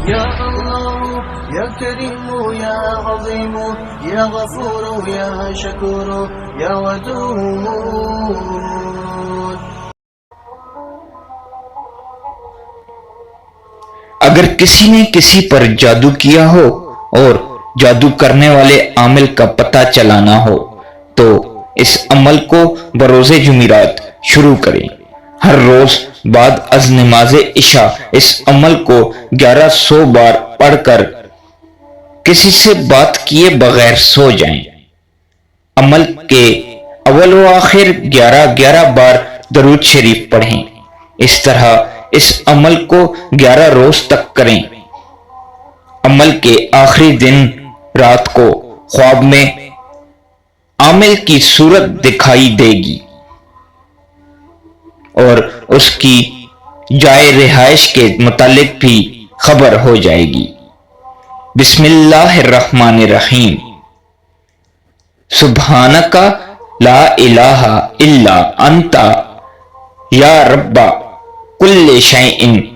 یا اللہ یا کریم یا عظیم یا غفور یا شکور یا ودود. اگر کسی نے کسی پر جادو کیا ہو اور جادو کرنے والے عامل کا پتہ چلانا ہو تو اس عمل کو بروز جمعرات شروع کریں. ہر روز بعد از نماز عشاء اس عمل کو 1100 بار پڑھ کر کسی سے بات کیے بغیر سو جائیں. عمل کے اول و آخر 11 بار درود شریف پڑھیں. اس طرح اس عمل کو 11 روز تک کریں. عمل کے آخری دن رات کو خواب میں عامل کی صورت دکھائی دے گی اور اس کی جائے رہائش کے متعلق بھی خبر ہو جائے گی. بسم اللہ الرحمن الرحیم. سبحانک لا الہ الا انت یا رب کل شیء